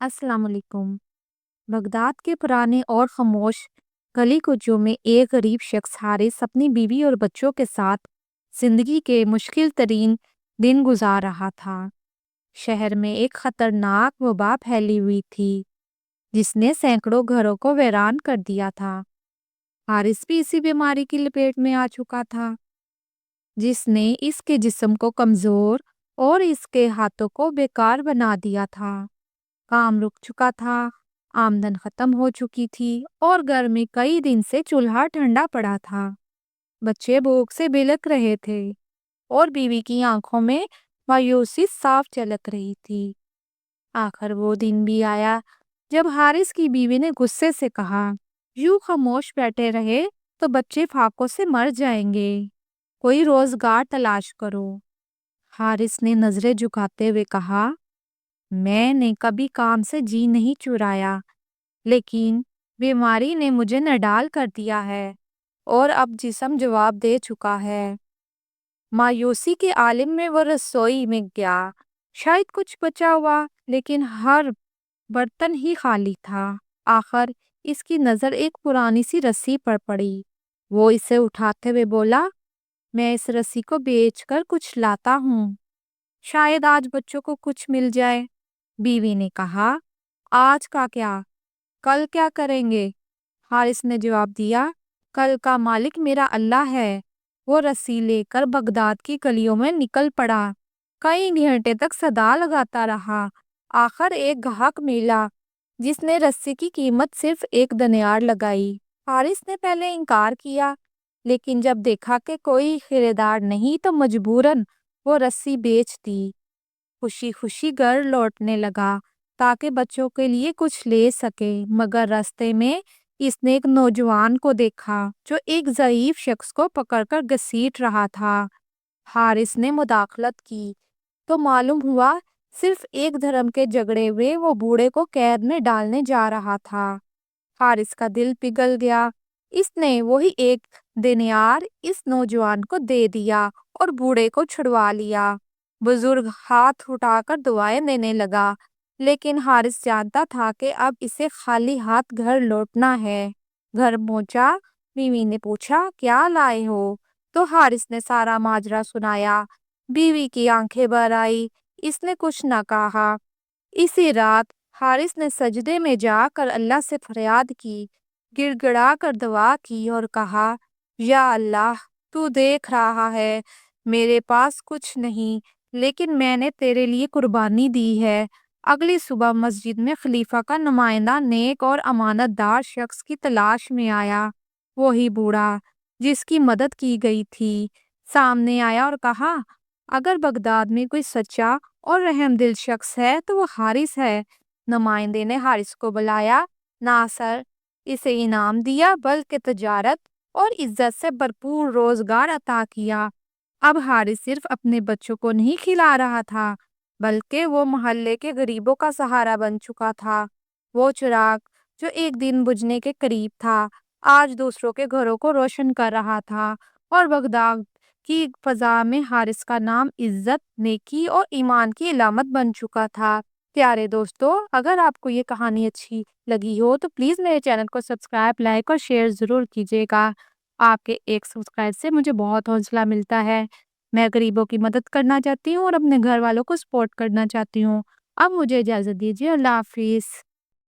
अस्सलाम वालेकुम। बगदाद के पुराने और खामोश गली कूचों में एक गरीब शख्स हारिस अपनी बीवी और बच्चों के साथ जिंदगी के मुश्किल तरीन दिन गुजार रहा था। शहर में एक खतरनाक वबा फैली हुई थी जिसने सैकड़ों घरों को वीरान कर दिया था। हारिस भी इसी बीमारी की लपेट में आ चुका था जिसने इसके जिस्म को कमजोर और इसके हाथों को बेकार बना दिया था। काम रुक चुका था, आमदन खत्म हो चुकी थी और घर में कई दिन से चूल्हा ठंडा पड़ा था। बच्चे भूख से बिलक रहे थे और बीवी की आंखों में मायूसी साफ झलक रही थी। आखिर वो दिन भी आया जब हारिस की बीवी ने गुस्से से कहा, यूं खामोश बैठे रहे तो बच्चे फाकों से मर जाएंगे। कोई रोजगार तलाश करो। हारिस ने नजरें झुकाते हुए कहा, मैंने कभी काम से जी नहीं चुराया, लेकिन बीमारी ने मुझे नडाल कर दिया है और अब जिस्म जवाब दे चुका है। मायूसी के आलिम में वो रसोई में गया। शायद कुछ बचा हुआ, लेकिन हर बर्तन ही खाली था। आखिर इसकी नजर एक पुरानी सी रस्सी पर पड़ी। वो इसे उठाते हुए बोला, मैं इस रस्सी को बेचकर कुछ लाता हूँ। शायद आज बच्चों को कुछ मिल जाए। बीवी ने कहा, आज का क्या, कल क्या करेंगे? हारिस ने जवाब दिया, कल का मालिक मेरा अल्लाह है। वो रस्सी लेकर बगदाद की गलियों में निकल पड़ा। कई घंटे तक सदा लगाता रहा। आखिर एक ग्राहक मिला जिसने रस्सी की कीमत सिर्फ 1 दिनार लगाई। हारिस ने पहले इनकार किया, लेकिन जब देखा कि कोई खरीदार नहीं तो मजबूरन वो रस्सी बेच दी। खुशी खुशी घर लौटने लगा ताकि बच्चों के लिए कुछ ले सके, मगर रास्ते में इसने एक नौजवान को देखा जो एक ज़ईफ शख्स को पकड़कर घसीट रहा था। हारिस ने मुदाखलत की तो मालूम हुआ सिर्फ एक धर्म के झगड़े में वो बूढ़े को कैद में डालने जा रहा था। हारिस का दिल पिघल गया। इसने वही 1 दिनार इस नौजवान को दे दिया और बूढ़े को छुड़वा लिया। बुजुर्ग हाथ उठाकर दुआएं देने लगा, लेकिन हारिस जानता था कि अब इसे खाली हाथ घर लौटना है। घर पहुंचा, बीवी ने पूछा, क्या लाए हो? तो हारिस ने सारा माजरा सुनाया। बीवी की आंखें भर आई। इसने कुछ न कहा। इसी रात हारिस ने सजदे में जाकर अल्लाह से फरियाद की, गिड़गिड़ा कर दुआ की और कहा, या अल्लाह, तू देख रहा है, मेरे पास कुछ नहीं, लेकिन मैंने तेरे लिए कुर्बानी दी है। अगली सुबह मस्जिद में खलीफा का नुमाइंदा नेक और अमानतदार शख्स की तलाश में आया। वही बूढ़ा जिसकी मदद की गई थी सामने आया और कहा, अगर बगदाद में कोई सच्चा और रहमदिल शख्स है तो वो हारिस है। नुमाइंदे ने हारिस को बुलाया। ना सर, इसे इनाम दिया, बल्कि तजारत और इज्जत से भरपूर रोजगार अता किया। अब हारिस सिर्फ अपने बच्चों को नहीं खिला रहा था, बल्कि वो मोहल्ले के गरीबों का सहारा बन चुका था। वो चिराग जो एक दिन बुझने के करीब था, आज दूसरों के घरों को रोशन कर रहा था और बगदाद की फजा में हारिस का नाम इज्जत, नेकी और ईमान की इलामत बन चुका था। प्यारे दोस्तों, अगर आपको ये कहानी अच्छी लगी हो तो प्लीज़ मेरे चैनल को सब्सक्राइब, लाइक और शेयर ज़रूर कीजिएगा। आपके एक सब्सक्राइब से मुझे बहुत हौसला मिलता है। मैं गरीबों की मदद करना चाहती हूँ और अपने घर वालों को सपोर्ट करना चाहती हूँ। अब मुझे इजाज़त दीजिए। अल्लाह हाफिज़।